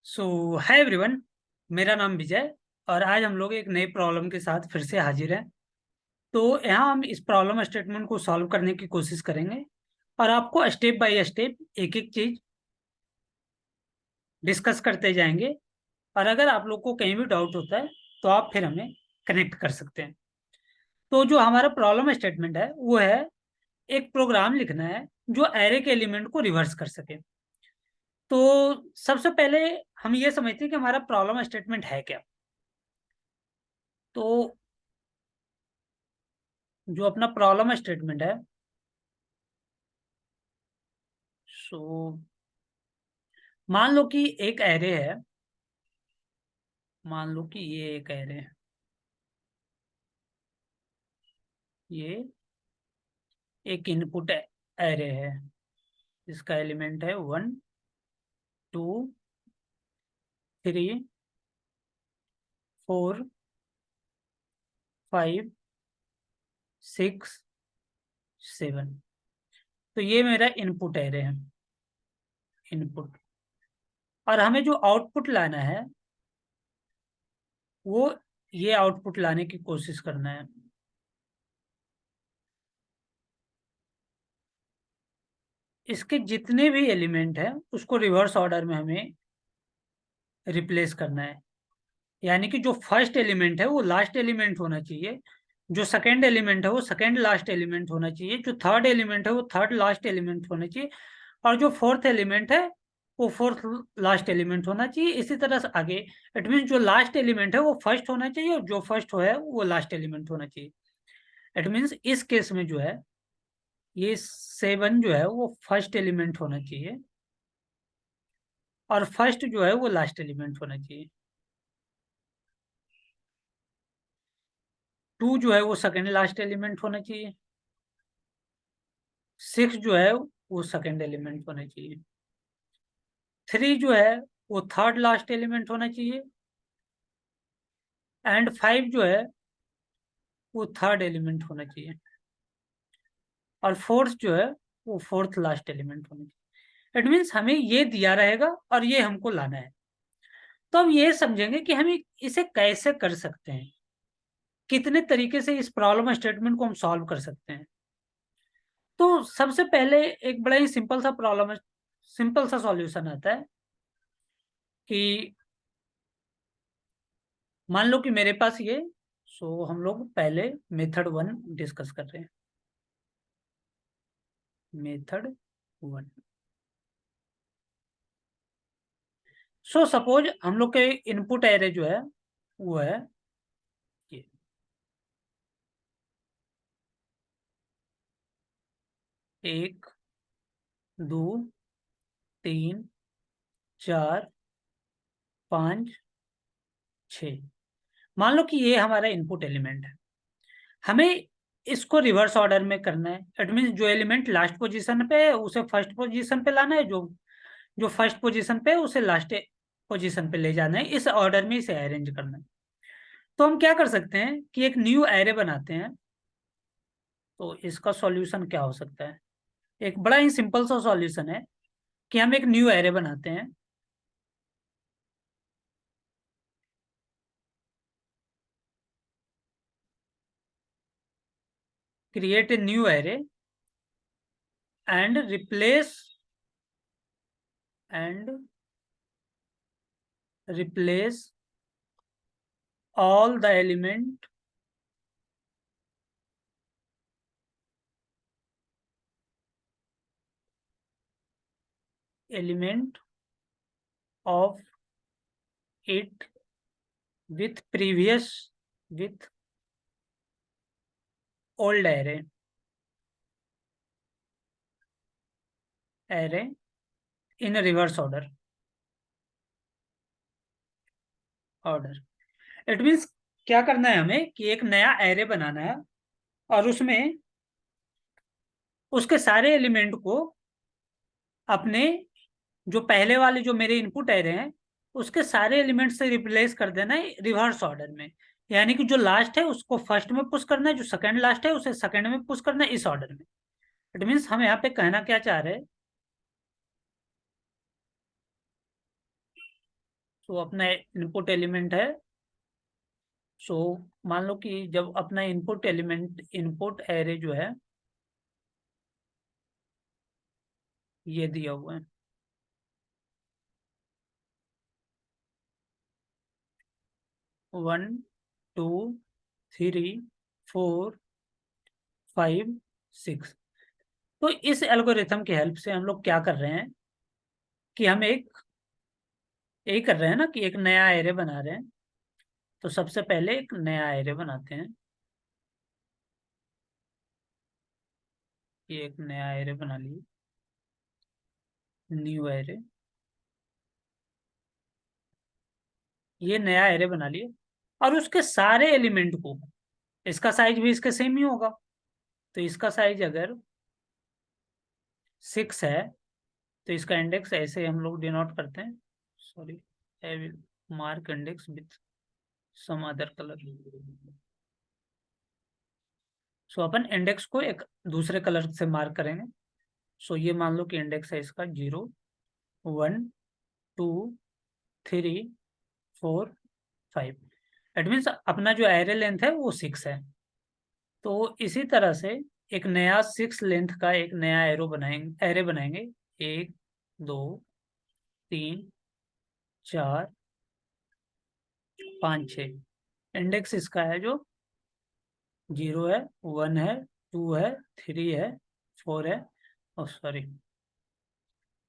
सो hi everyone. मेरा नाम विजय और आज हम लोग एक नई प्रॉब्लम के साथ फिर से हाजिर हैं। तो यहाँ हम इस प्रॉब्लम स्टेटमेंट को सॉल्व करने की कोशिश करेंगे और आपको स्टेप बाय स्टेप एक एक चीज डिस्कस करते जाएंगे। और अगर आप लोग को कहीं भी डाउट होता है तो आप फिर हमें कनेक्ट कर सकते हैं। तो जो हमारा प्रॉब्लम स्टेटमेंट है वो है एक प्रोग्राम लिखना है जो एरे के एलिमेंट को रिवर्स कर सके। तो सबसे पहले हम ये समझते हैं कि हमारा प्रॉब्लम स्टेटमेंट है क्या। तो जो अपना प्रॉब्लम स्टेटमेंट है, सो मान लो कि एक एरे है। मान लो कि ये एक एरे है। ये एक इनपुट एरे है। इसका एलिमेंट है 1 2 3 4 5 6 7। तो ये मेरा इनपुट एरे है। इनपुट। और हमें जो आउटपुट लाना है वो ये आउटपुट लाने की कोशिश करना है। इसके जितने भी एलिमेंट हैं उसको रिवर्स ऑर्डर में हमें रिप्लेस करना है। यानी कि जो फर्स्ट एलिमेंट है वो लास्ट एलिमेंट होना चाहिए, जो सेकंड एलिमेंट है वो सेकंड लास्ट एलिमेंट होना चाहिए, जो थर्ड एलिमेंट है वो थर्ड लास्ट एलिमेंट होना चाहिए, और जो फोर्थ एलिमेंट है वो फोर्थ लास्ट एलिमेंट होना चाहिए। इसी तरह से आगे। इट मीन जो लास्ट एलिमेंट है वो फर्स्ट होना चाहिए और जो फर्स्ट है वो लास्ट एलिमेंट होना चाहिए। इट मीन्स इस केस में जो है ये 7 जो है वो फर्स्ट एलिमेंट होना चाहिए और फर्स्ट जो है वो लास्ट एलिमेंट होना चाहिए। 2 जो है वो सेकंड लास्ट एलिमेंट होना चाहिए। 6 जो है वो सेकंड एलिमेंट होना चाहिए। 3 जो है वो थर्ड लास्ट एलिमेंट होना चाहिए। एंड 5 जो है वो थर्ड एलिमेंट होना चाहिए। और फोर्थ जो है वो फोर्थ लास्ट एलिमेंट होना चाहिए। इट मीन्स हमें ये दिया रहेगा और ये हमको लाना है। तो हम ये समझेंगे कि हम इसे कैसे कर सकते हैं, कितने तरीके से इस प्रॉब्लम स्टेटमेंट को हम सॉल्व कर सकते हैं। तो सबसे पहले एक बड़ा ही सिंपल सा प्रॉब्लम, सिंपल सा सॉल्यूशन आता है कि मान लो कि मेरे पास ये। सो हम लोग पहले मेथड 1 डिस्कस कर रहे हैं। मेथड 1। सो सपोज हम लोग के इनपुट एरे जो है वो है ये। 1 2 3 4 5 6। मान लो कि ये हमारा इनपुट एलिमेंट है। हमें इसको रिवर्स ऑर्डर में करना है। इट मीन जो एलिमेंट लास्ट पोजीशन पे है उसे फर्स्ट पोजीशन पे लाना है, जो जो फर्स्ट पोजीशन पे है उसे लास्ट पोजीशन पे ले जाना है। इस ऑर्डर में इसे अरेंज करना है। तो हम क्या कर सकते हैं कि एक न्यू एरे बनाते हैं। तो इसका सॉल्यूशन क्या हो सकता है? एक बड़ा ही सिंपल सा सॉल्यूशन है कि हम एक न्यू एरे बनाते हैं। Create a new array and and replace all the element of it with previous with old array in a reverse order। It means क्या करना है हमें कि एक नया एरे बनाना है और उसमें उसके सारे एलिमेंट को अपने जो पहले वाले जो मेरे इनपुट एरे हैं उसके सारे एलिमेंट से रिप्लेस कर देना है रिवर्स ऑर्डर में। यानी कि जो लास्ट है उसको फर्स्ट में पुश करना है, जो सेकंड लास्ट है उसे सेकंड में पुश करना है, इस ऑर्डर में। इट मीन्स हम यहाँ पे कहना क्या चाह रहे हैं सो अपना इनपुट एलिमेंट है। सो मान लो कि जब अपना इनपुट एलिमेंट, इनपुट एरे जो है ये दिया हुआ है, 1 2 3 4 5 6। तो इस एल्गोरिथम की हेल्प से हम लोग क्या कर रहे हैं कि हम एक यही कर रहे हैं ना कि एक नया एरे बना रहे हैं। तो सबसे पहले एक नया एरे बनाते हैं। ये एक नया एरे बना लिए, न्यू एरे। ये नया एरे बना लिए और उसके सारे एलिमेंट को, इसका साइज भी इसके सेम ही होगा। तो इसका साइज अगर 6 है तो इसका इंडेक्स ऐसे हम लोग डिनोट करते हैं। Sorry, I will mark index with some other colour. So अपन इंडेक्स को एक दूसरे कलर से मार्क करेंगे। सो ये मान लो कि इंडेक्स है इसका 0 1 2 3 4 5। इट मीन्स अपना जो एरे लेंथ है वो 6 है। तो इसी तरह से एक नया 6 लेंथ का एक नया एरे बनाएंगे। 1 2 3 4 5 6। इंडेक्स इसका है जो 0 है, 1 है, 2 है, 3 है, 4 है। और सॉरी,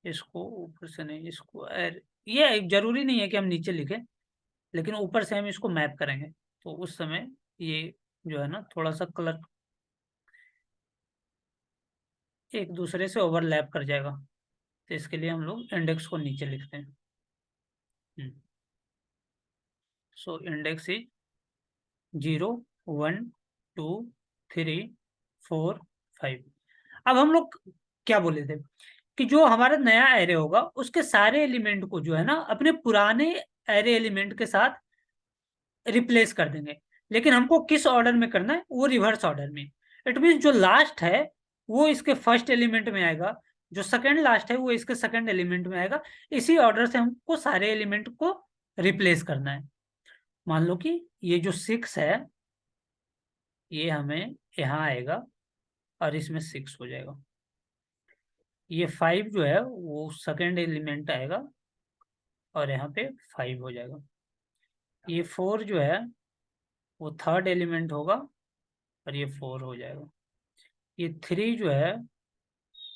इसको ऊपर से नहीं, इसको ये जरूरी नहीं है कि हम नीचे लिखें, लेकिन ऊपर से हम इसको मैप करेंगे। तो उस समय ये जो है ना थोड़ा सा कलर एक दूसरे से ओवरलैप कर जाएगा। तो इसके लिए हम लोग इंडेक्स को नीचे लिखते हैं। So index is 0 1 2 3 4 5। अब हम लोग क्या बोले थे कि जो हमारा नया एरे होगा उसके सारे एलिमेंट को जो है ना अपने पुराने एरे एलिमेंट के साथ रिप्लेस कर देंगे। लेकिन हमको किस ऑर्डर में करना है, वो रिवर्स ऑर्डर में। इट मीन जो लास्ट है वो इसके फर्स्ट एलिमेंट में आएगा, जो सेकंड लास्ट है वो इसके सेकंड एलिमेंट में आएगा। इसी ऑर्डर से हमको सारे एलिमेंट को रिप्लेस करना है। मान लो कि ये जो 6 है ये हमें यहाँ आएगा और इसमें 6 हो जाएगा। ये 5 जो है वो सेकंड एलिमेंट आएगा और यहाँ पे 5 हो जाएगा। ये 4 जो है वो थर्ड एलिमेंट होगा और ये 4 हो जाएगा। ये 3 जो है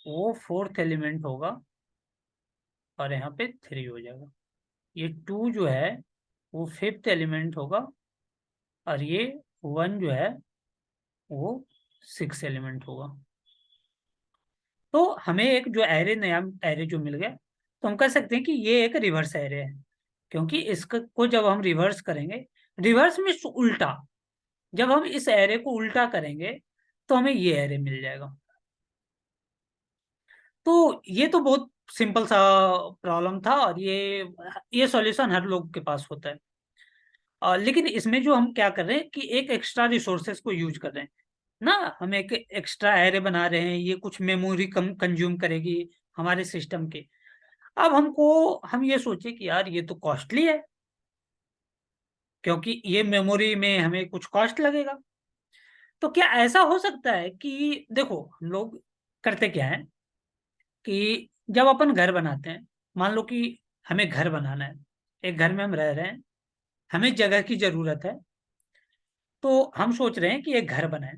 वो फोर्थ एलिमेंट होगा और यहाँ पे 3 हो जाएगा। ये 2 जो है वो फिफ्थ एलिमेंट होगा और ये 1 जो है वो सिक्स एलिमेंट होगा। तो हमें एक जो एरे, नया एरे जो मिल गया, तो हम कह सकते हैं कि ये एक रिवर्स एरे है। क्योंकि इसको को जब हम रिवर्स करेंगे, रिवर्स में उल्टा, जब हम इस एरे को उल्टा करेंगे तो हमें ये एरे मिल जाएगा। तो ये तो बहुत सिंपल सा प्रॉब्लम था और ये सॉल्यूशन हर लोग के पास होता है। लेकिन इसमें जो हम क्या कर रहे हैं कि एक एक्स्ट्रा रिसोर्सेज को यूज कर रहे हैं ना। हम एक एक्स्ट्रा एरे बना रहे हैं, ये कुछ मेमोरी कम कंज्यूम करेगी हमारे सिस्टम के। अब हम ये सोचे कि यार ये तो कॉस्टली है, क्योंकि ये मेमोरी में हमें कुछ कॉस्ट लगेगा। तो क्या ऐसा हो सकता है कि देखो हम लोग करते क्या है कि जब अपन घर बनाते हैं, मान लो कि हमें घर बनाना है, एक घर में हम रह रहे हैं, हमें जगह की जरूरत है। तो हम सोच रहे हैं कि एक घर बनाए।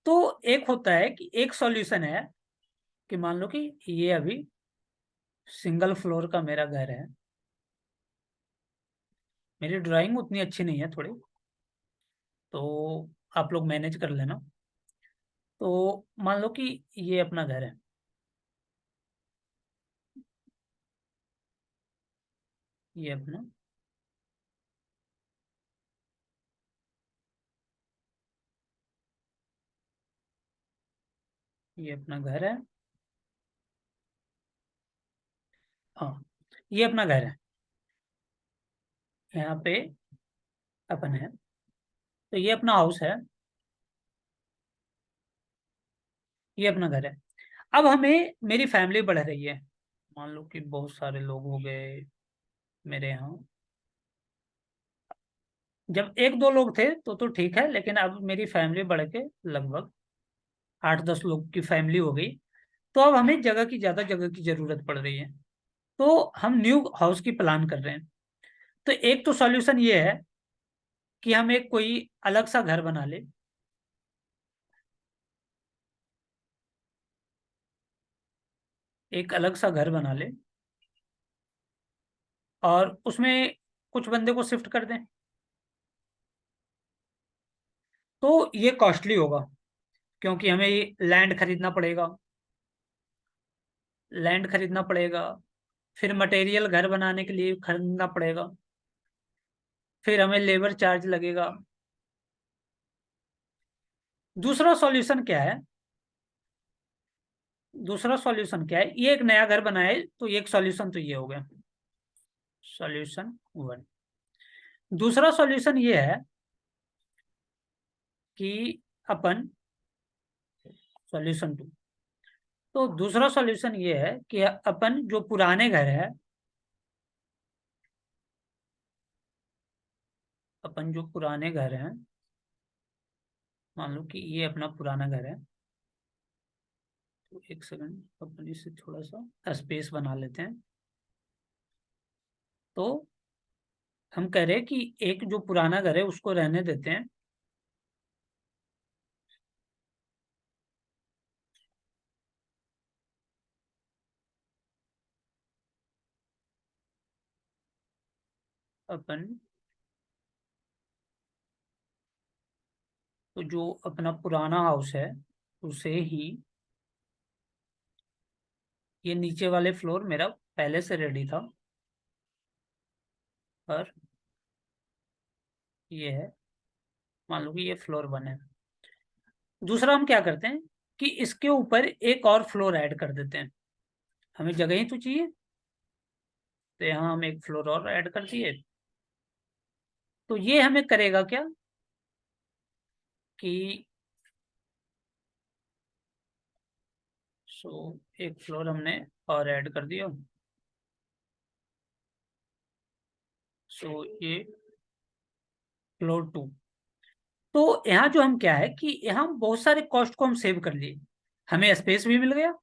तो एक होता है कि एक सॉल्यूशन है कि मान लो कि ये अभी सिंगल फ्लोर का मेरा घर है। मेरी ड्राइंग उतनी अच्छी नहीं है थोड़ी, तो आप लोग मैनेज कर लेना। तो मान लो कि ये अपना घर है। ये अपना ये अपना घर है। हाँ, ये अपना घर है। यहाँ पे अपन है। तो ये अपना हाउस है, ये अपना घर है। अब हमें मेरी फैमिली बढ़ रही है। मान लो कि बहुत सारे लोग हो गए मेरे यहाँ। जब एक दो लोग थे तो ठीक है, लेकिन अब मेरी फैमिली बढ़ के लगभग 8-10 लोग की फैमिली हो गई। तो अब हमें जगह की जरूरत पड़ रही है। तो हम न्यू हाउस की प्लान कर रहे हैं। तो एक तो सॉल्यूशन ये है कि हम एक कोई अलग सा घर बना ले। एक अलग सा घर बना ले और उसमें कुछ बंदे को शिफ्ट कर दें। तो ये कॉस्टली होगा, क्योंकि हमें लैंड खरीदना पड़ेगा। लैंड खरीदना पड़ेगा, फिर मटेरियल घर बनाने के लिए खरीदना पड़ेगा, फिर हमें लेबर चार्ज लगेगा। दूसरा सॉल्यूशन क्या है? दूसरा सॉल्यूशन क्या है? ये एक नया घर बनाए, तो एक सॉल्यूशन तो ये हो गया, सॉल्यूशन वन। दूसरा सॉल्यूशन ये है कि अपन, सॉल्यूशन टू, तो दूसरा सॉल्यूशन ये है कि अपन जो पुराने घर है, अपन जो पुराने घर हैं, मान लो कि ये अपना पुराना घर है। तो एक सेकंड, अपन इससे थोड़ा सा स्पेस बना लेते हैं। तो हम कह रहे हैं कि एक जो पुराना घर है उसको रहने देते हैं। अपन, तो जो अपना पुराना हाउस है उसे ही, ये नीचे वाले फ्लोर मेरा पहले से रेडी था, पर ये है, मान लो कि ये फ्लोर वन है। दूसरा हम क्या करते हैं कि इसके ऊपर एक और फ्लोर ऐड कर देते हैं। हमें जगह ही तो चाहिए, तो यहाँ हम एक फ्लोर और ऐड कर दिए। तो ये हमें करेगा क्या कि, सो एक फ्लोर हमने और ऐड कर दिया। सो ये फ्लोर टू। तो यहाँ जो हम क्या है कि यहाँ बहुत सारे कॉस्ट को हम सेव कर लिए। हमें स्पेस भी मिल गया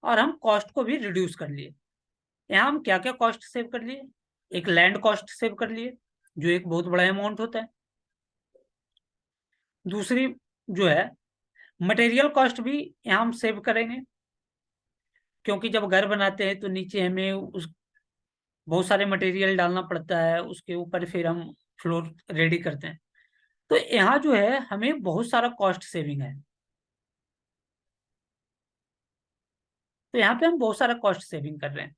और हम कॉस्ट को भी रिड्यूस कर लिए। यहाँ हम क्या क्या कॉस्ट सेव कर लिए? एक लैंड कॉस्ट सेव कर लिए, जो एक बहुत बड़ा अमाउंट होता है। दूसरी जो है, मटेरियल कॉस्ट भी यहाँ हम सेव करेंगे, क्योंकि जब घर बनाते हैं तो नीचे हमें उस बहुत सारे मटेरियल डालना पड़ता है, उसके ऊपर फिर हम फ्लोर रेडी करते हैं। तो यहाँ जो है हमें बहुत सारा कॉस्ट सेविंग है। तो यहाँ पे हम बहुत सारा कॉस्ट सेविंग कर रहे हैं।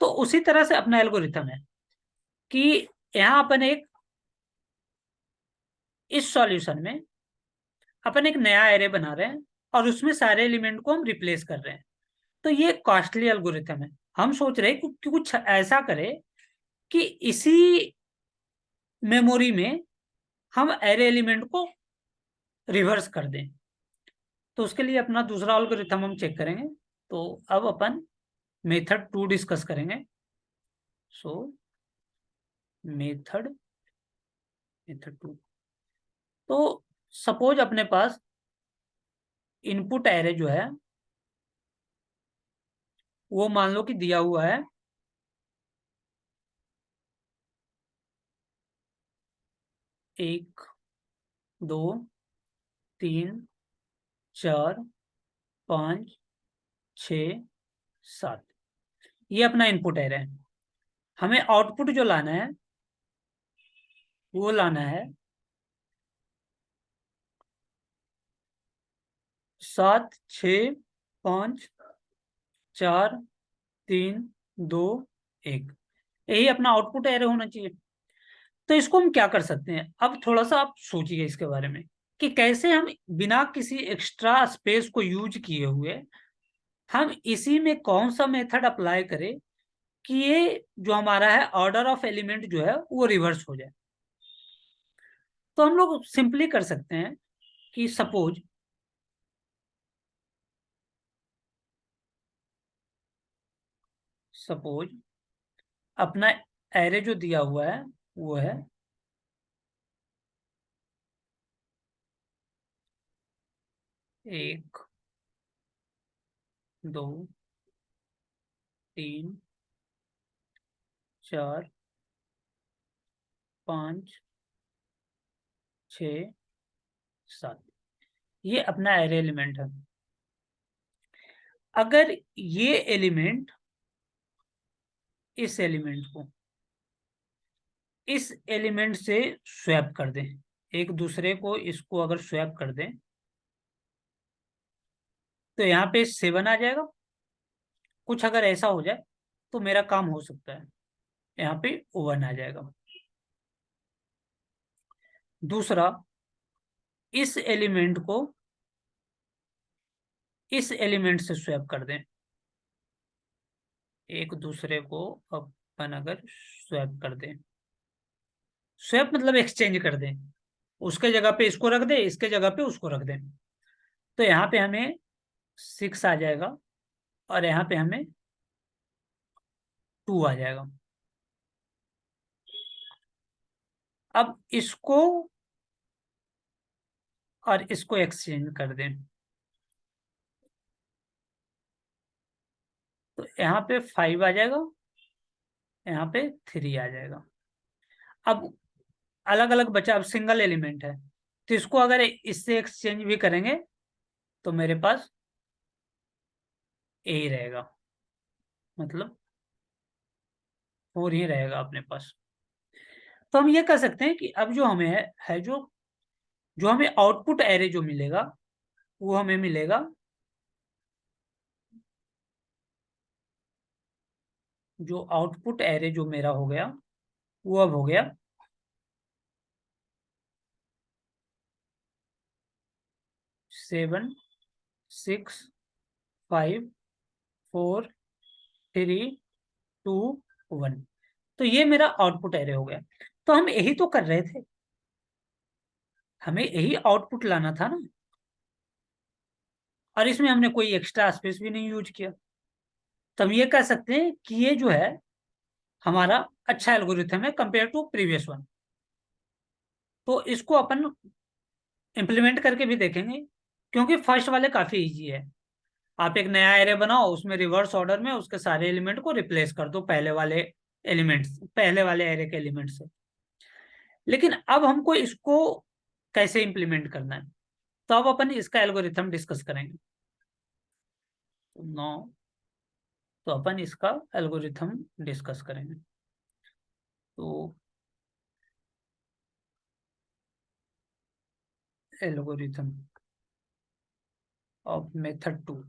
तो उसी तरह से अपना एल्गोरिथम है कि यहाँ अपन एक, इस सॉल्यूशन में अपन एक नया एरे बना रहे हैं और उसमें सारे एलिमेंट को हम रिप्लेस कर रहे हैं। तो ये कॉस्टली एल्गोरिथम है। हम सोच रहे हैं कि कुछ ऐसा करे कि इसी मेमोरी में हम एरे एलिमेंट को रिवर्स कर दें। तो उसके लिए अपना दूसरा एल्गोरिथम हम चेक करेंगे। तो अब अपन मेथड टू डिस्कस करेंगे। So method method two. तो सपोज अपने पास इनपुट एरे जो है वो मान लो कि दिया हुआ है 1, 2, 3, 4, 5, 6, 7। ये अपना इनपुट एरे है। हमें आउटपुट जो लाना है वो लाना है 7, 6, 5, 4, 3, 2, 1। यही अपना आउटपुट एरे होना चाहिए। तो इसको हम क्या कर सकते हैं? अब थोड़ा सा आप सोचिए इसके बारे में कि कैसे हम बिना किसी एक्स्ट्रा स्पेस को यूज किए हुए हम इसी में कौन सा मेथड अप्लाई करें कि ये जो हमारा है ऑर्डर ऑफ एलिमेंट जो है वो रिवर्स हो जाए। तो हम लोग सिंपली कर सकते हैं कि सपोज सपोज अपना एरे जो दिया हुआ है वो है 1, 2, 3, 4, 5, 6, 7। ये अपना एरे एलिमेंट है। अगर ये एलिमेंट इस एलिमेंट को इस एलिमेंट से स्वैप कर दें, एक दूसरे को इसको अगर स्वैप कर दें, तो यहाँ पे 7 आ जाएगा। कुछ अगर ऐसा हो जाए तो मेरा काम हो सकता है, यहाँ पे 1 आ जाएगा। दूसरा, इस एलिमेंट को इस एलिमेंट से स्वैप कर दें, एक दूसरे को अपन अगर स्वैप कर दें, स्वैप मतलब एक्सचेंज कर दें, उसके जगह पे इसको रख दें, इसके जगह पे उसको रख दें, तो यहाँ पे हमें 6 आ जाएगा और यहाँ पे हमें 2 आ जाएगा। अब इसको और इसको एक्सचेंज कर दें, तो यहाँ पे 5 आ जाएगा, यहाँ पे 3 आ जाएगा। अब अलग अलग बचा, अब सिंगल एलिमेंट है, तो इसको अगर इससे एक्सचेंज भी करेंगे तो मेरे पास ए ही रहेगा, मतलब 4 ही रहेगा अपने पास। तो हम ये कह सकते हैं कि अब जो हमें है जो जो हमें आउटपुट एरे जो मिलेगा वो हमें मिलेगा, जो आउटपुट एरे जो मेरा हो गया वो अब हो गया 7, 6, 5, 4, 3, 2, 1। तो ये मेरा आउटपुट एरे हो गया। तो हम यही तो कर रहे थे, हमें यही आउटपुट लाना था ना, और इसमें हमने कोई एक्स्ट्रा स्पेस भी नहीं यूज किया। तो हम ये कह सकते हैं कि ये जो है हमारा अच्छा एल्गोरिथम है कंपेयर टू प्रीवियस वन। तो इसको अपन इम्प्लीमेंट करके भी देखेंगे, क्योंकि फर्स्ट वाले काफी इजी है। आप एक नया एरे बनाओ, उसमें रिवर्स ऑर्डर में उसके सारे एलिमेंट को रिप्लेस कर दो पहले वाले एरे के एलिमेंट से। लेकिन अब हमको इसको कैसे इम्प्लीमेंट करना है, तो अब अपन इसका एल्गोरिथम डिस्कस करेंगे। नो, तो अपन इसका एल्गोरिथम डिस्कस करेंगे। तो algorithm of method 2,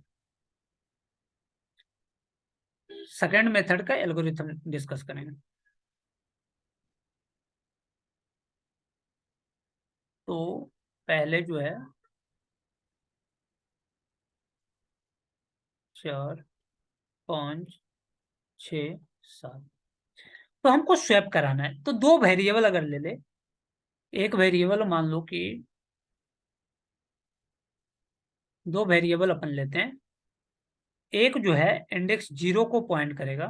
second method का एल्गोरिथम डिस्कस करेंगे। तो पहले जो है 4, 5, 6, 7, तो हमको स्वैप कराना है। तो दो वेरिएबल अगर ले ले, एक वेरिएबल मान लो कि दो वेरिएबल अपन लेते हैं। एक जो है इंडेक्स 0 को पॉइंट करेगा,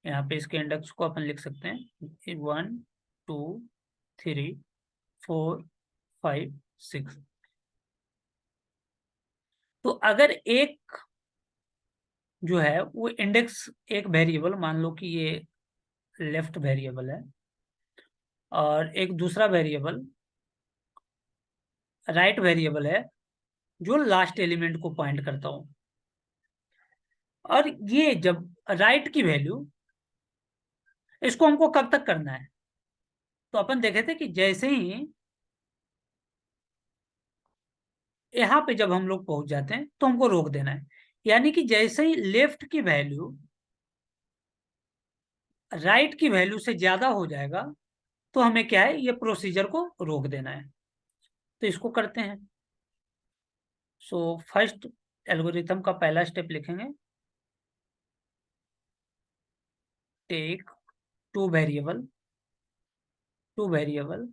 यहाँ पे इसके इंडेक्स को अपन लिख सकते हैं 1, 2, 3, 4, 5, 6। तो अगर एक जो है वो इंडेक्स, एक वेरिएबल मान लो कि ये लेफ्ट वेरिएबल है, और एक दूसरा वेरिएबल राइट वेरिएबल है जो लास्ट एलिमेंट को पॉइंट करता हूं। और ये जब राइट की वैल्यू, इसको हमको कब तक करना है, तो अपन देखे थे कि जैसे ही यहाँ पे जब हम लोग पहुंच जाते हैं तो हमको रोक देना है। यानी कि जैसे ही लेफ्ट की वैल्यू राइट की वैल्यू से ज्यादा हो जाएगा, तो हमें क्या है, ये प्रोसीजर को रोक देना है। तो इसको करते हैं। सो फर्स्ट एल्गोरिथम का पहला स्टेप लिखेंगे, take two variable, two variable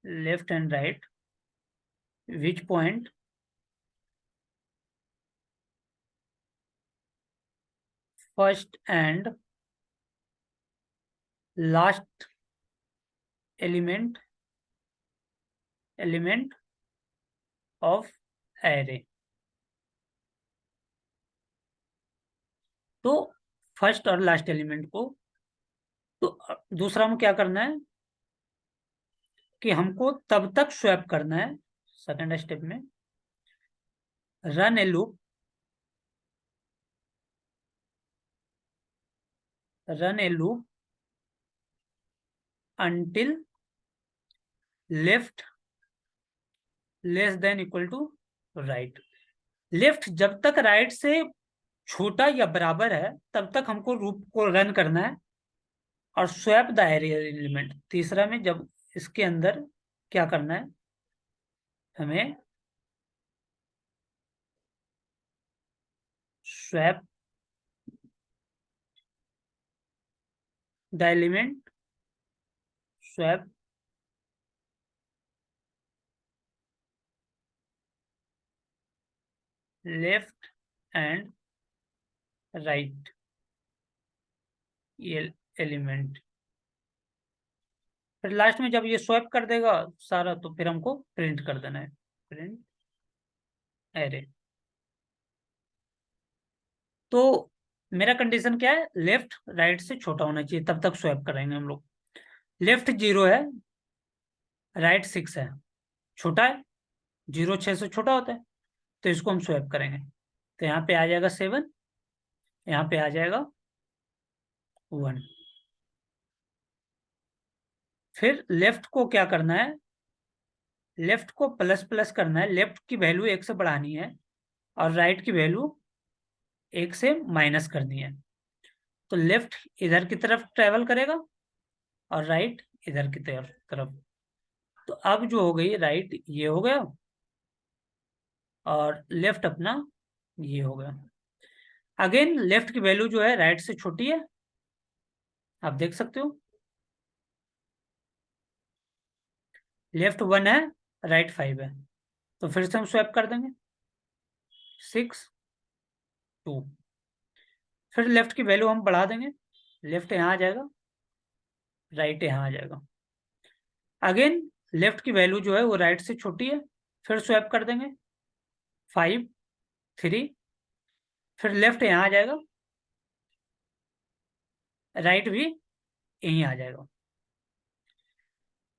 left and right which point first and last element of array. तो फर्स्ट और लास्ट एलिमेंट को, तो दूसरा में क्या करना है कि हमको तब तक स्वैप करना है, सेकंड स्टेप में run a loop, until left less than equal to right. Left जब तक राइट से छोटा या बराबर है तब तक हमको लूप को रन करना है, और स्वैप द एरे एलिमेंट तीसरा में, जब इसके अंदर क्या करना है, हमें swap the element, swap left and right ये एलिमेंट। फिर लास्ट में जब ये स्वैप कर देगा सारा, तो फिर हमको प्रिंट कर देना है, प्रिंट एरे। तो मेरा कंडीशन क्या है, लेफ्ट राइट से छोटा होना चाहिए, तब तक स्वैप करेंगे हम लोग। लेफ्ट 0 है, राइट 6 है, छोटा है, 0 6 से छोटा होता है, तो इसको हम स्वैप करेंगे। तो यहाँ पे आ जाएगा 7, यहाँ पे आ जाएगा 1। फिर लेफ्ट को क्या करना है, लेफ्ट को प्लस प्लस करना है, लेफ्ट की वैल्यू 1 से बढ़ानी है और राइट की वैल्यू 1 से माइनस करनी है। तो लेफ्ट इधर की तरफ ट्रेवल करेगा और राइट इधर की तरफ। तो अब जो हो गई, राइट ये हो गया और लेफ्ट अपना ये हो गया। अगेन लेफ्ट की वैल्यू जो है राइट से छोटी है, आप देख सकते हो, लेफ्ट 1 है, राइट 5 है। तो फिर से हम स्वैप कर देंगे 6 2। फिर लेफ्ट की वैल्यू हम बढ़ा देंगे, लेफ्ट यहाँ आ जाएगा, राइट यहाँ आ जाएगा। अगेन लेफ्ट की वैल्यू जो है वो राइट से छोटी है, फिर स्वैप कर देंगे 5 3। फिर लेफ्ट यहाँ आ जाएगा, राइट भी यहीं आ जाएगा।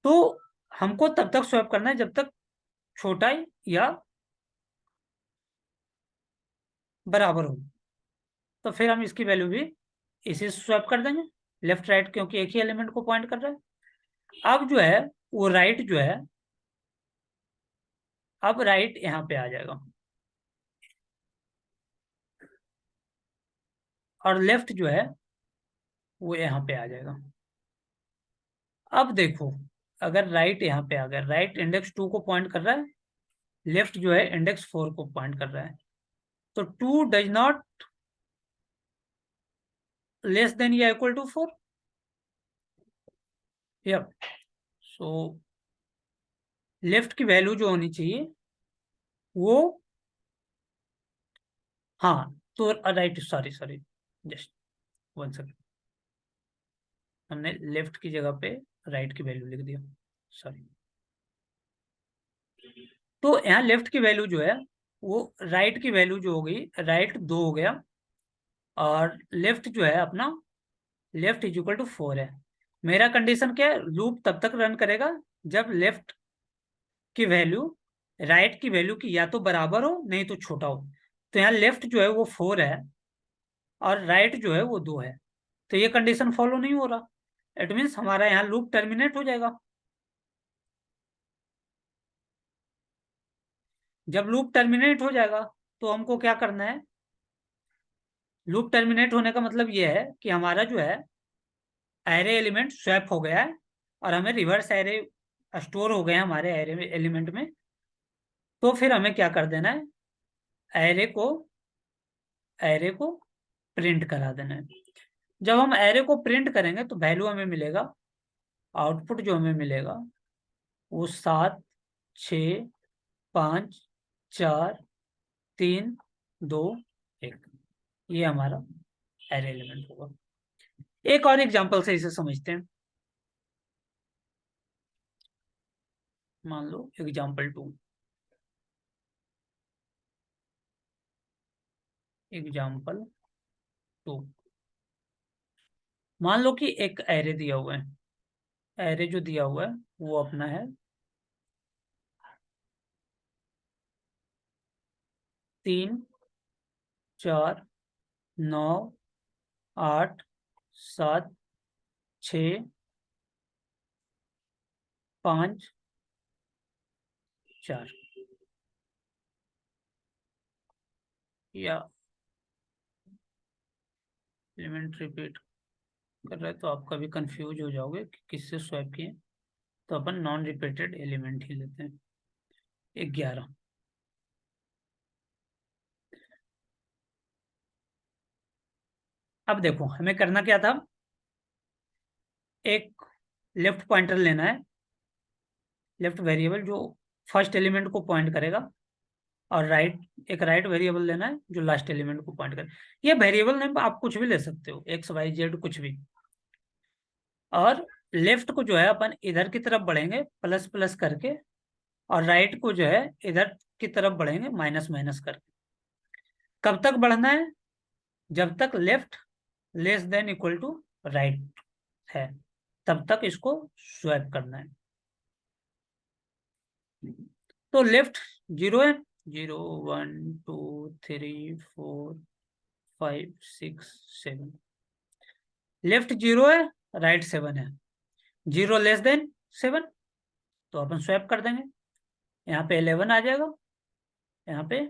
तो हमको तब तक स्वैप करना है जब तक छोटा या बराबर हो। तो फिर हम इसकी वैल्यू भी इसी से स्वैप कर देंगे, लेफ्ट राइट क्योंकि एक ही एलिमेंट को पॉइंट कर रहा है। अब जो है वो राइट जो है, अब राइट यहाँ पे आ जाएगा और लेफ्ट जो है वो यहाँ पे आ जाएगा। अब देखो, अगर राइट यहाँ पे आ गया, राइट इंडेक्स 2 को पॉइंट कर रहा है, लेफ्ट जो है इंडेक्स 4 को पॉइंट कर रहा है, तो 2 डज नॉट लेस देन या equal to 4। Yup, so left की वैल्यू जो होनी चाहिए वो, हाँ, तो right, sorry sorry, just 1 second, हमने लेफ्ट की जगह पे राइट की वैल्यू लिख दिया, सॉरी। तो यहाँ लेफ्ट की वैल्यू जो है वो राइट की वैल्यू जो हो गई, राइट 2 हो गया और लेफ्ट जो है अपना, लेफ्ट इज इक्वल टू 4 है। मेरा कंडीशन क्या है, लूप तब तक रन करेगा जब लेफ्ट की वैल्यू राइट की वैल्यू की या तो बराबर हो नहीं तो छोटा हो। तो यहाँ लेफ्ट जो है वो 4 है और राइट जो है वो 2 है, तो ये कंडीशन फॉलो नहीं हो रहा। इट मीन्स हमारा यहाँ लूप टर्मिनेट हो जाएगा। जब लूप टर्मिनेट हो जाएगा तो हमको क्या करना है, लूप टर्मिनेट होने का मतलब ये है कि हमारा जो है एरे एलिमेंट स्वैप हो गया है और हमें रिवर्स एरे स्टोर हो गए हैं हमारे एरे एलिमेंट में। तो फिर हमें क्या कर देना है, एरे को एरे को प्रिंट करा देना है। जब हम एरे को प्रिंट करेंगे तो वैल्यू हमें मिलेगा, आउटपुट जो हमें मिलेगा वो 7 6 5 4 3 2 1, ये हमारा एरे एलिमेंट होगा। एक और एग्जांपल से इसे समझते हैं। मान लो एग्जांपल 2। एग्जांपल 2, मान लो कि एक एरे दिया हुआ है। एरे जो दिया हुआ है वो अपना है 3 4 9 8 7 6 5 4, या एलिमेंट रिपीट कर रहा है तो आप कभी कंफ्यूज हो जाओगे कि किससे स्वैप किए। तो अपन नॉन रिपीटेड एलिमेंट ही लेते हैं। 11। अब देखो हमें करना क्या था, एक लेफ्ट पॉइंटर लेना है, लेफ्ट वेरिएबल जो फर्स्ट एलिमेंट को पॉइंट करेगा, और एक राइट वेरिएबल लेना है जो लास्ट एलिमेंट को पॉइंट करे। ये वेरिएबल नेम आप कुछ भी ले सकते हो, एक्स वाई जेड कुछ भी। और लेफ्ट को जो है अपन इधर की तरफ बढ़ेंगे प्लस प्लस करके, और राइट को जो है इधर की तरफ बढ़ेंगे माइनस माइनस करके। कब तक बढ़ना है? जब तक left less than equal to right है, तब तक इसको स्वैप करना है। तो लेफ्ट 0 है, 0 1 2 3 4 5 6 7। लेफ्ट 0 है, राइट 7 है। 0 < 7, तो अपन स्वैप कर देंगे। यहाँ पे 11 आ जाएगा, यहाँ पे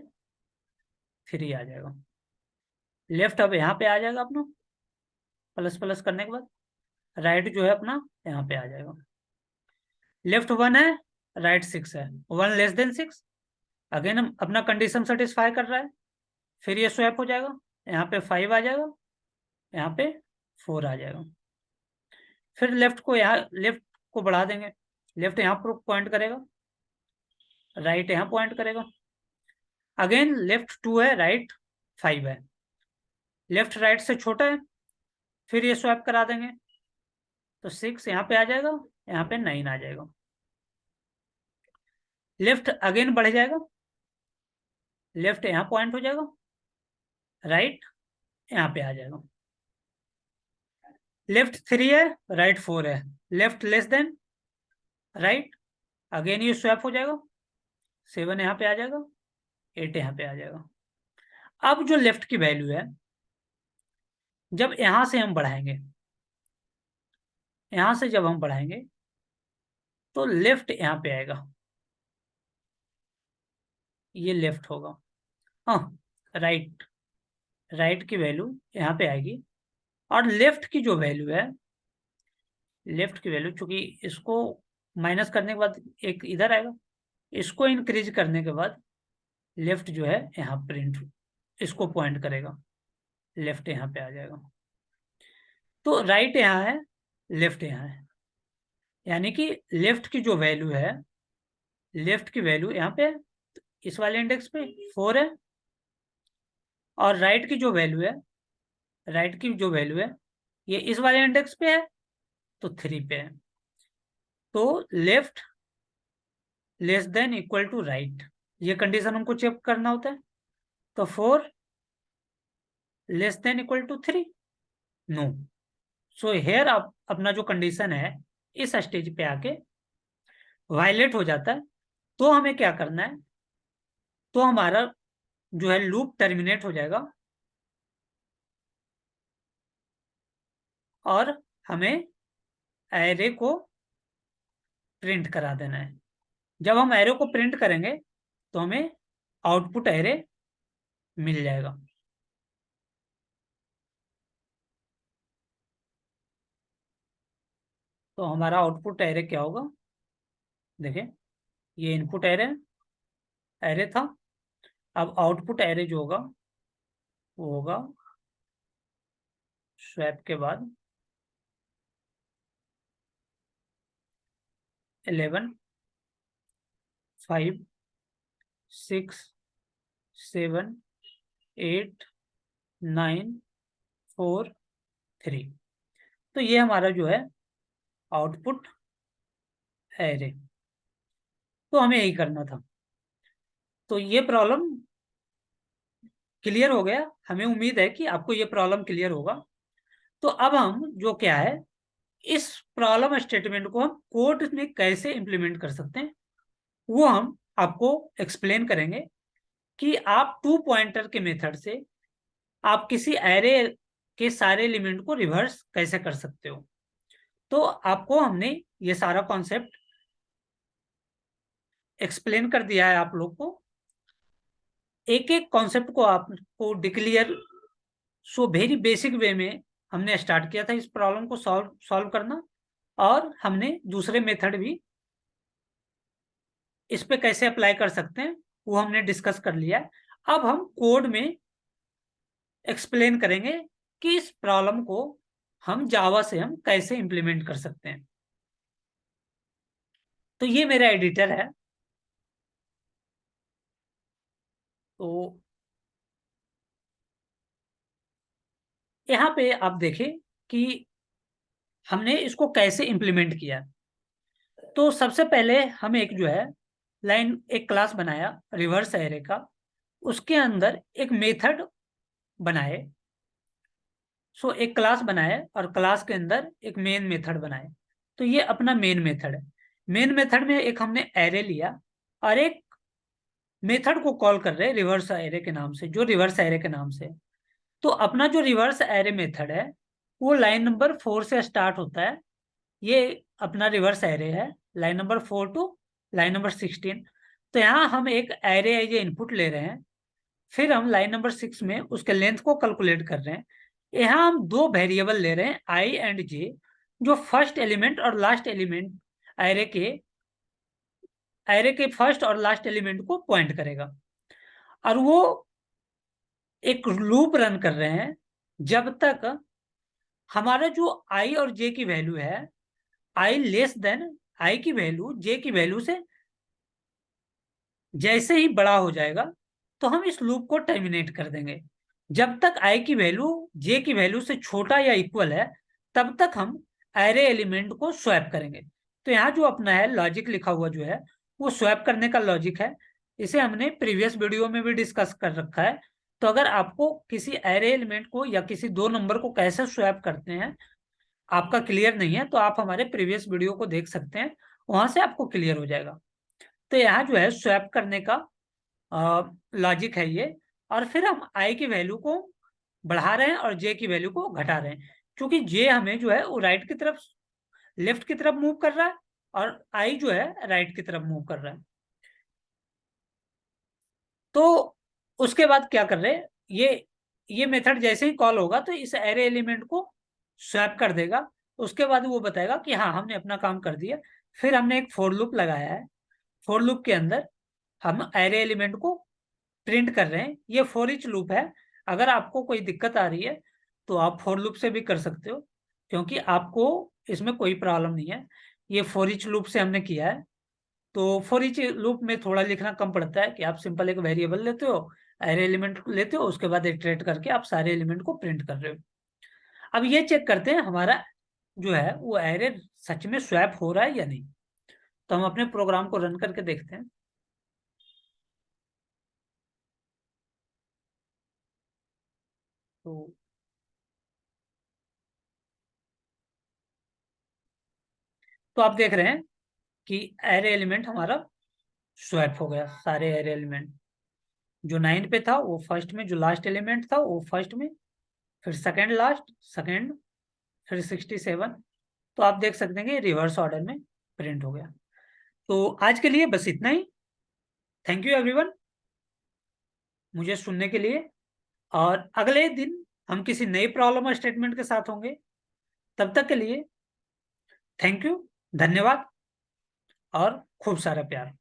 3 आ जाएगा। लेफ्ट अब यहाँ पे आ जाएगा अपना, प्लस प्लस करने के बाद। राइट जो है अपना यहाँ पे आ जाएगा। लेफ्ट 1 है, राइट 6 है। 1 < 6, अगेन हम अपना कंडीशन सेटिस्फाई कर रहा है। फिर ये स्वैप हो जाएगा, यहाँ पे 5 आ जाएगा, यहाँ पे 4 आ जाएगा। फिर लेफ्ट को बढ़ा देंगे। लेफ्ट यहाँ पर पॉइंट करेगा, राइट यहाँ पॉइंट करेगा। अगेन लेफ्ट 2 है, राइट 5 है। लेफ्ट राइट से छोटा है, फिर ये स्वैप करा देंगे। तो 6 यहाँ पे आ जाएगा, यहाँ पे 9 आ जाएगा। लेफ्ट अगेन बढ़ जाएगा, लेफ्ट यहाँ पॉइंट हो जाएगा, राइट यहाँ पे आ जाएगा। लेफ्ट 3 है, राइट 4 है। Left less then right, again ये स्वैप हो जाएगा। 7 यहाँ पे आ जाएगा, 8 यहाँ पे आ जाएगा। अब जो लेफ्ट की वैल्यू है, जब यहां से हम बढ़ाएंगे, यहां से जब हम बढ़ाएंगे तो लेफ्ट यहाँ पे आएगा, ये लेफ्ट होगा। हाँ, राइट राइट की वैल्यू यहाँ पे आएगी। और लेफ्ट की जो वैल्यू है, लेफ्ट की वैल्यू चूंकि इसको माइनस करने के बाद एक इधर आएगा, इसको इंक्रीज करने के बाद लेफ्ट जो है यहाँ प्रिंट इसको पॉइंट करेगा, लेफ्ट यहाँ पे आ जाएगा। तो राइट यहाँ है, लेफ्ट यहाँ है, यानी कि लेफ्ट की जो वैल्यू है, लेफ्ट की वैल्यू यहाँ पे इस वाले इंडेक्स पे 4 है। और राइट की जो वैल्यू है, राइट की जो वैल्यू है ये इस वाले इंडेक्स पे है, तो 3 पे है। तो left less than equal to right, ये कंडीशन हमको चेक करना होता है। तो 4 less than equal to 3, no. So here आप अपना जो कंडीशन है इस स्टेज पे आके वायलेट हो जाता है। तो हमें क्या करना है, तो हमारा जो है लूप टर्मिनेट हो जाएगा, और हमें एरे को प्रिंट करा देना है। जब हम एरे को प्रिंट करेंगे तो हमें आउटपुट एरे मिल जाएगा। तो हमारा आउटपुट एरे क्या होगा, देखिए ये इनपुट एरे एरे था। अब आउटपुट एरे जो होगा वो होगा स्वैप के बाद 11 5 6 7 8 9 4 3। तो ये हमारा जो है आउटपुट एरे। तो हमें यही करना था। तो ये प्रॉब्लम क्लियर हो गया। हमें उम्मीद है कि आपको ये प्रॉब्लम क्लियर होगा। तो अब हम जो क्या है, इस प्रॉब्लम स्टेटमेंट को हम कोड में कैसे इंप्लीमेंट कर सकते हैं वो हम आपको एक्सप्लेन करेंगे कि आप टू पॉइंटर के मेथड से आप किसी एरे के सारे एलिमेंट को रिवर्स कैसे कर सकते हो। तो आपको हमने ये सारा कॉन्सेप्ट एक्सप्लेन कर दिया है आप लोग को। एक एक कॉन्सेप्ट को आपको declare so very basic way में हमने स्टार्ट किया था इस प्रॉब्लम को सॉल्व करना। और हमने दूसरे मेथड भी इस पे कैसे अप्लाई कर सकते हैं वो हमने डिस्कस कर लिया। अब हम कोड में एक्सप्लेन करेंगे कि इस प्रॉब्लम को हम जावा से हम कैसे इंप्लीमेंट कर सकते हैं। तो ये मेरा एडिटर है। तो यहाँ पे आप देखें कि हमने इसको कैसे इंप्लीमेंट किया। तो सबसे पहले हम एक जो है लाइन एक क्लास बनाया रिवर्स एरे का। उसके अंदर एक मेथड बनाए। सो एक क्लास बनाए और क्लास के अंदर एक मेन मेथड बनाए। तो ये अपना मेन मेथड है। मेन मेथड में एक हमने एरे लिया और एक मेथड को कॉल कर रहे हैं रिवर्स एरे के नाम से, जो रिवर्स एरे के नाम से। तो अपना जो रिवर्स एरे मेथड है वो लाइन नंबर 4 से स्टार्ट होता है। ये अपना रिवर्स एरे है line number 4 to line number 16। तो यहाँ हम एक एरे एज इनपुट ले रहे हैं। फिर हम लाइन नंबर 6 में उसके लेंथ को कैलकुलेट कर रहे हैं। यहाँ हम दो वेरिएबल ले रहे हैं आई एंड जे, जो फर्स्ट एलिमेंट और लास्ट एलिमेंट एरे के फर्स्ट और लास्ट एलिमेंट को पॉइंट करेगा। और वो एक लूप रन कर रहे हैं जब तक हमारा जो आई और जे की वैल्यू है, आई लेस देन आई की वैल्यू जे की वैल्यू से जैसे ही बड़ा हो जाएगा तो हम इस लूप को टर्मिनेट कर देंगे। जब तक आई की वैल्यू जे की वैल्यू से छोटा या इक्वल है तब तक हम एरे एलिमेंट को स्वैप करेंगे। तो यहाँ जो अपना है लॉजिक लिखा हुआ जो है वो स्वैप करने का लॉजिक है। इसे हमने प्रीवियस वीडियो में भी डिस्कस कर रखा है। तो अगर आपको किसी एरे एलिमेंट को या किसी दो नंबर को कैसे स्वैप करते हैं आपका क्लियर नहीं है तो आप हमारे प्रीवियस वीडियो को देख सकते हैं, वहां से आपको क्लियर हो जाएगा। तो यहाँ जो है स्वैप करने का लॉजिक है ये। और फिर हम आई की वैल्यू को बढ़ा रहे हैं और जे की वैल्यू को घटा रहे हैं, क्योंकि जे हमें जो है वो राइट की तरफ लेफ्ट की तरफ मूव कर रहा है और आई जो है राइट की तरफ मूव कर रहा है। तो उसके बाद क्या कर रहे हैं, ये मेथड जैसे ही कॉल होगा तो इस एरे एलिमेंट को स्वैप कर देगा। उसके बाद वो बताएगा कि हाँ हमने अपना काम कर दिया। फिर हमने एक फोर लूप लगाया है। फोर लूप के अंदर हम एरे एलिमेंट को प्रिंट कर रहे हैं। ये फॉर ईच लूप है। अगर आपको कोई दिक्कत आ रही है तो आप फॉर लूप से भी कर सकते हो, क्योंकि आपको इसमें कोई प्रॉब्लम नहीं है। ये फॉर ईच लूप से हमने किया है। तो फॉर ईच लूप में थोड़ा लिखना कम पड़ता है कि आप सिंपल एक वेरिएबल लेते हो, एरे एलिमेंट लेते हो, उसके बाद इटरेट करके आप सारे एलिमेंट को प्रिंट कर रहे हो। अब ये चेक करते हैं हमारा जो है वो एरे सच में स्वैप हो रहा है या नहीं। तो हम अपने प्रोग्राम को रन करके देखते हैं। तो आप देख रहे हैं कि एरे एलिमेंट हमारा स्वैप हो गया। सारे एरे एलिमेंट जो 9 पे था वो फर्स्ट में, जो लास्ट एलिमेंट था वो फर्स्ट में, फिर सेकंड लास्ट सेकंड, फिर 67। तो आप देख सकते हैं कि रिवर्स ऑर्डर में प्रिंट हो गया। तो आज के लिए बस इतना ही। थैंक यू एवरीवन मुझे सुनने के लिए। और अगले दिन हम किसी नई प्रॉब्लम और स्टेटमेंट के साथ होंगे। तब तक के लिए थैंक यू, धन्यवाद और खूब सारा प्यार।